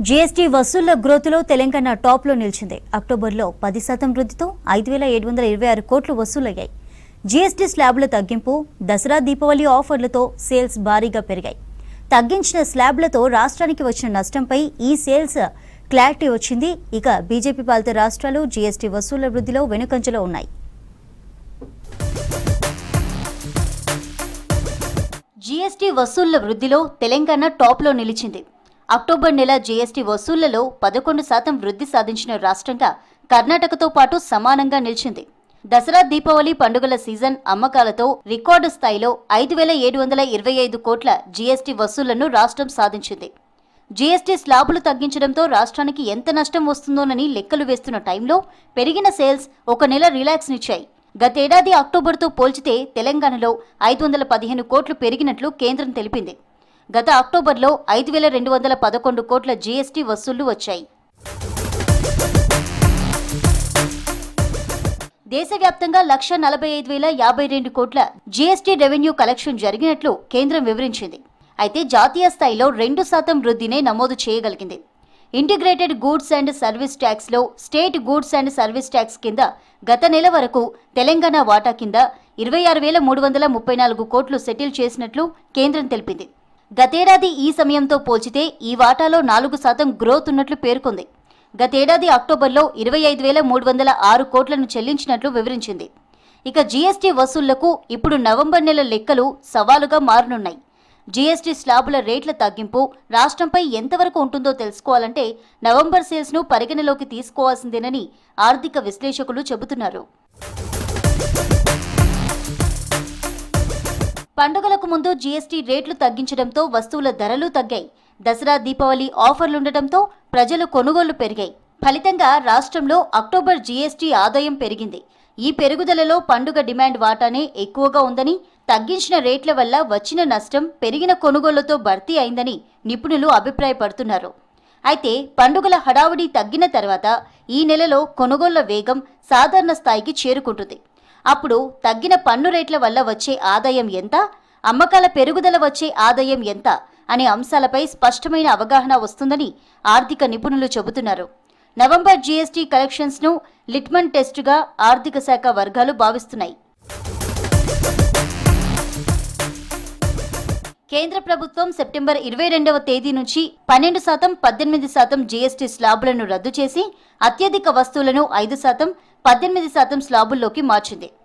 GST వసూళ్ల గ్రోత్లో Telangana టాప్లో నిలిచింది. అక్టోబర్లో 10% వృద్ధితో 5,726 కోట్లు వసూలయ్యాయి. జీఎస్టీ స్లాబ్ల తగ్గింపు, దసరా దీపావళి ఆఫర్లతో సేల్స్ భారీగా పెరిగాయి. తగ్గించిన స్లాబ్లతో రాష్ట్రానికి వచ్చిన నష్టంపై ఈ సేల్స్ క్లారిటీ వచ్చింది. ఇక బీజేపీ పాలిత రాష్ట్రాలు జీఎస్టీ వసూళ్ల వృద్ధిలో వెనుకంజలో ఉన్నాయి. జీఎస్టీ వసూళ్ల వృద్ధిలో తెలంగాణ టాప్లో నిలిచింది. అక్టోబర్ నెల జీఎస్టీ వసూళ్లలో 11% వృద్ధి సాధించిన రాష్ట్రంగా కర్ణాటకతో పాటు సమానంగా నిలిచింది. దసరా దీపావళి పండుగల సీజన్ అమ్మకాలతో రికార్డు స్థాయిలో 5,725 కోట్ల జీఎస్టీ వసూళ్లను రాష్ట్రం సాధించింది. జీఎస్టీ స్లాబులు తగ్గించడంతో రాష్ట్రానికి ఎంత నష్టం వస్తుందోనని లెక్కలు వేస్తున్న టైంలో పెరిగిన సేల్స్ ఒక నెల రిలాక్స్ నిచ్చాయి. గతేడాది అక్టోబర్తో పోల్చితే తెలంగాణలో 515 కోట్లు పెరిగినట్లు కేంద్రం తెలిపింది. గత అక్టోబర్లో 5,211 కోట్ల జీఎస్టీ వసూళ్లు వచ్చాయి. దేశవ్యాప్తంగా 1,45,052 కోట్ల జీఎస్టీ రెవెన్యూ కలెక్షన్ జరిగినట్లు కేంద్రం వివరించింది. అయితే జాతీయ స్థాయిలో 2% వృద్ధినే నమోదు చేయగలిగింది. ఇంటిగ్రేటెడ్ గూడ్స్ అండ్ సర్వీస్ ట్యాక్స్లో state goods and service tax కింద గత నెల వరకు తెలంగాణ వాటా కింద 26,334 కోట్లు సెటిల్ చేసినట్లు కేంద్రం తెలిపింది. గతేడాది ఈ సమయంతో పోల్చితే ఈ వాటాలో 4% గ్రోత్ ఉన్నట్లు పేర్కొంది. గతేడాది అక్టోబర్లో 25,306 కోట్లను చెల్లించినట్లు వివరించింది. ఇక జీఎస్టీ వసూళ్లకు ఇప్పుడు నవంబర్ నెల లెక్కలు సవాలుగా మారనున్నాయి. జీఎస్టీ స్లాబుల రేట్ల తగ్గింపు రాష్ట్రంపై ఎంతవరకు ఉంటుందో తెలుసుకోవాలంటే నవంబర్ సేల్స్ను పరిగణలోకి తీసుకోవాల్సిందేనని ఆర్థిక విశ్లేషకులు చెబుతున్నారు. పండుగలకు ముందు జీఎస్టీ రేట్లు తగ్గించడంతో వస్తువుల ధరలు తగ్గాయి. దసరా దీపావళి ఆఫర్లుండటంతో ప్రజలు కొనుగోళ్లు పెరిగాయి. ఫలితంగా రాష్ట్రంలో అక్టోబర్ జీఎస్టీ ఆదాయం పెరిగింది. ఈ పెరుగుదలలో పండుగ డిమాండ్ వాటానే ఎక్కువగా ఉందని, తగ్గించిన రేట్ల వల్ల వచ్చిన నష్టం పెరిగిన కొనుగోళ్లతో భర్తీ అయిందని నిపుణులు అభిప్రాయపడుతున్నారు. అయితే పండుగల హడావుడి తగ్గిన తర్వాత ఈ నెలలో కొనుగోళ్ల వేగం సాధారణ స్థాయికి చేరుకుంటుంది. అప్పుడు తగ్గిన పన్ను రేట్ల వల్ల వచ్చే ఆదాయం ఎంత, అమ్మకాల పెరుగుదల వచ్చే ఆదాయం ఎంత అనే అంశాలపై స్పష్టమైన అవగాహన వస్తుందని ఆర్థిక నిపుణులు చెబుతున్నారు. నవంబర్ జీఎస్టీ కలెక్షన్స్ను లిట్మన్ టెస్టుగా ఆర్థిక శాఖ వర్గాలు భావిస్తున్నాయి. కేంద్ర ప్రభుత్వం సెప్టెంబర్ 22వ తేదీ నుంచి 12%, 18% జీఎస్టీ స్లాబులను రద్దు చేసి అత్యధిక వస్తువులను 5%, 18% స్లాబుల్లోకి మార్చింది.